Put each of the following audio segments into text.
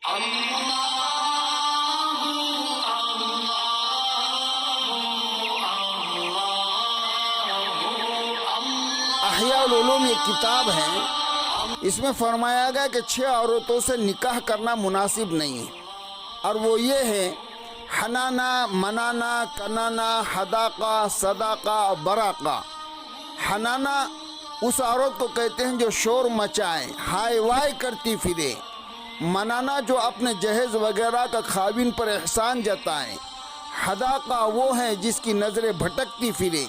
احیاء العلوم یہ کتاب ہے، اس میں فرمایا گیا کہ 6 عورتوں سے نکاح کرنا مناسب نہیں ہے، اور وہ یہ ہے: حنانا، منانا، کنانا، حداقہ، صداقہ، براقہ۔ حنانا اس عورت کو کہتے ہیں جو شور مچائے، ہائے وائے کرتی پھرے۔ منانا جو اپنے جہیز وغیرہ کا خاوند پر احسان جتائے۔ حداقہ وہ ہے جس کی نظریں بھٹکتی پھرے،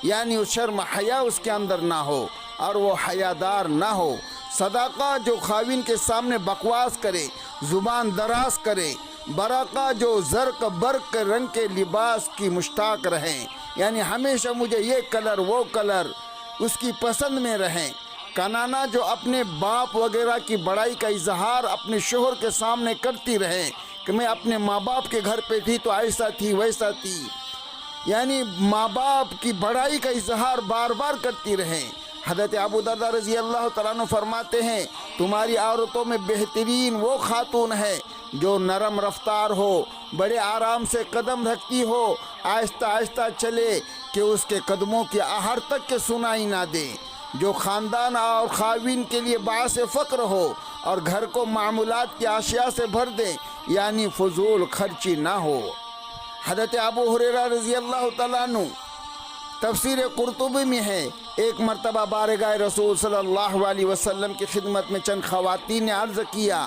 یعنی شرم حیا اس کے اندر نہ ہو اور وہ حیادار نہ ہو۔ صداقہ جو خاوند کے سامنے بکواس کرے، زبان دراز کرے۔ براقہ جو زرق برق کے رنگ کے لباس کی مشتاق رہے، یعنی ہمیشہ مجھے یہ کلر وہ کلر اس کی پسند میں رہیں۔ کنانا جو اپنے باپ وغیرہ کی بڑائی کا اظہار اپنے شوہر کے سامنے کرتی رہے کہ میں اپنے ماں باپ کے گھر پہ تھی تو ایسا تھی ویسا تھی، یعنی ماں باپ کی بڑائی کا اظہار بار بار کرتی رہیں۔ حضرت ابو درداء رضی اللہ تعالیٰ عنہ فرماتے ہیں تمہاری عورتوں میں بہترین وہ خاتون ہے جو نرم رفتار ہو، بڑے آرام سے قدم رکھتی ہو، آہستہ آہستہ چلے کہ اس کے قدموں کی آہٹ تک کے سنائی نہ دے، جو خاندان اور خاوند کے لیے باعث فخر ہو اور گھر کو معمولات کی اشیاء سے بھر دے، یعنی فضول خرچی نہ ہو۔ حضرت ابو ہریرہ رضی اللہ تعالیٰ عنہ تفسیر قرطبی میں ہے، ایک مرتبہ بارگاہ رسول صلی اللہ علیہ وسلم کی خدمت میں چند خواتین نے عرض کیا،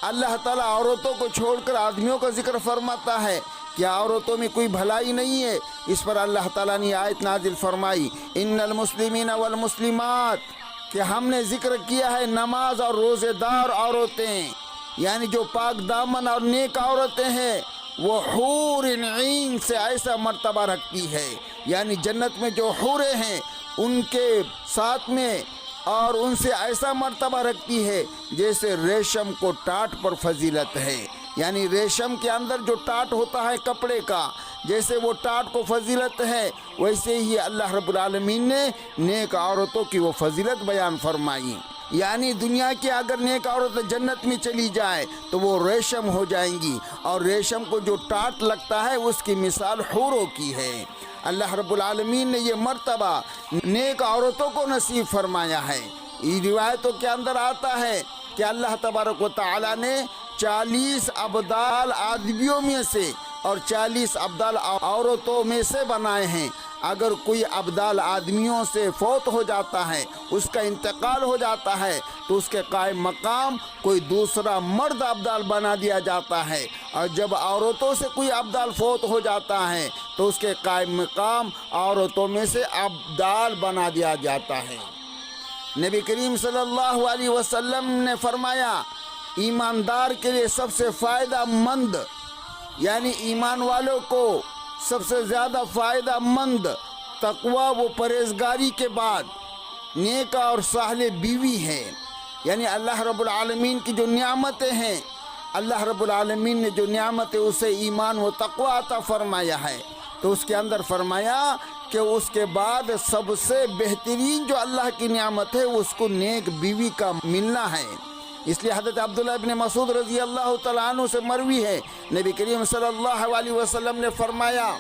اللہ تعالیٰ عورتوں کو چھوڑ کر آدمیوں کا ذکر فرماتا ہے، کیا عورتوں میں کوئی بھلائی نہیں ہے؟ اس پر اللہ تعالیٰ نے آیت نازل فرمائی، ان المسلمین والمسلمات، کہ ہم نے ذکر کیا ہے نماز اور روزے دار عورتیں، یعنی جو پاک دامن اور نیک عورتیں ہیں وہ حور عین سے ایسا مرتبہ رکھتی ہے، یعنی جنت میں جو حوریں ہیں ان کے ساتھ میں اور ان سے ایسا مرتبہ رکھتی ہے جیسے ریشم کو ٹاٹ پر فضیلت ہے، یعنی ریشم کے اندر جو ٹاٹ ہوتا ہے کپڑے کا، جیسے وہ ٹاٹ کو فضیلت ہے، ویسے ہی اللہ رب العالمین نے نیک عورتوں کی وہ فضیلت بیان فرمائی۔ یعنی دنیا کی اگر نیک عورت جنت میں چلی جائے تو وہ ریشم ہو جائیں گی، اور ریشم کو جو ٹاٹ لگتا ہے اس کی مثال حوروں کی ہے۔ اللہ رب العالمین نے یہ مرتبہ نیک عورتوں کو نصیب فرمایا ہے۔ یہ روایتوں کے اندر آتا ہے کہ اللہ تبارک و تعالی نے 40 ابدال آدمیوں میں سے اور 40 ابدال عورتوں میں سے بنائے ہیں۔ اگر کوئی ابدال آدمیوں سے فوت ہو جاتا ہے، اس کا انتقال ہو جاتا ہے، تو اس کے قائم مقام کوئی دوسرا مرد ابدال بنا دیا جاتا ہے، اور جب عورتوں سے کوئی ابدال فوت ہو جاتا ہے تو اس کے قائم مقام عورتوں میں سے ابدال بنا دیا جاتا ہے۔ نبی کریم صلی اللہ علیہ وسلم نے فرمایا ایماندار کے لیے سب سے فائدہ مند، یعنی ایمان والوں کو سب سے زیادہ فائدہ مند تقوی و پرہیزگاری کے بعد نیک اور صالح بیوی ہے، یعنی اللہ رب العالمین کی جو نعمتیں ہیں، اللہ رب العالمین نے جو نعمتیں اسے ایمان و تقوی عطا فرمایا ہے، تو اس کے اندر فرمایا کہ اس کے بعد سب سے بہترین جو اللہ کی نعمت ہے اس کو نیک بیوی کا ملنا ہے۔ اس لیے حضرت عبداللہ ابن مسعود رضی اللہ تعالیٰ عنہ سے مروی ہے، نبی کریم صلی اللہ علیہ وسلم نے فرمایا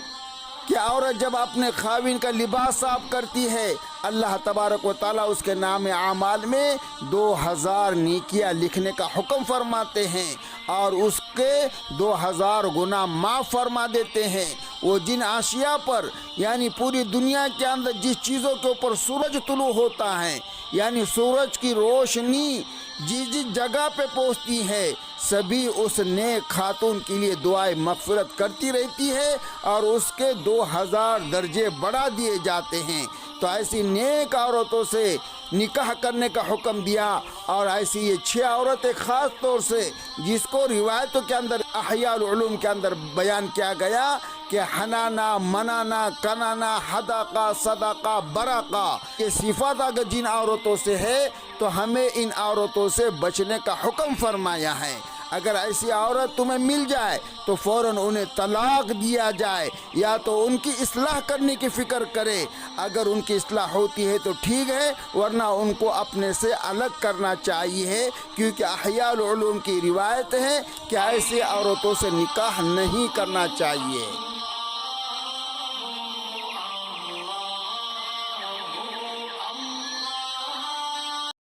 کہ عورت جب اپنے خاوند کا لباس صاف کرتی ہے، اللہ تبارک و تعالیٰ اس کے نام اعمال میں 2000 نیکیاں لکھنے کا حکم فرماتے ہیں اور اس کے 2000 گناہ معاف فرما دیتے ہیں۔ وہ جن اشیاء پر، یعنی پوری دنیا کے اندر جس چیزوں کے اوپر سورج طلوع ہوتا ہے، یعنی سورج کی روشنی جس جس جگہ پہ پہنچتی ہے، سبھی اس نیک خاتون کے لیے دعائے مغفرت کرتی رہتی ہے اور اس کے 2000 درجے بڑھا دیے جاتے ہیں۔ تو ایسی نیک عورتوں سے نکاح کرنے کا حکم دیا، اور ایسی یہ 6 عورتیں خاص طور سے جس کو روایتوں کے اندر احیاء العلوم کے اندر بیان کیا گیا کہ حنانا، منانا، کنانا، حداقہ، صداقہ، براقہ، یہ صفات اگر جن عورتوں سے ہے تو ہمیں ان عورتوں سے بچنے کا حکم فرمایا ہے۔ اگر ایسی عورت تمہیں مل جائے تو فوراً انہیں طلاق دیا جائے، یا تو ان کی اصلاح کرنے کی فکر کرے، اگر ان کی اصلاح ہوتی ہے تو ٹھیک ہے، ورنہ ان کو اپنے سے الگ کرنا چاہیے، کیونکہ احیاء العلوم کی روایت ہے کہ ایسی عورتوں سے نکاح نہیں کرنا چاہیے۔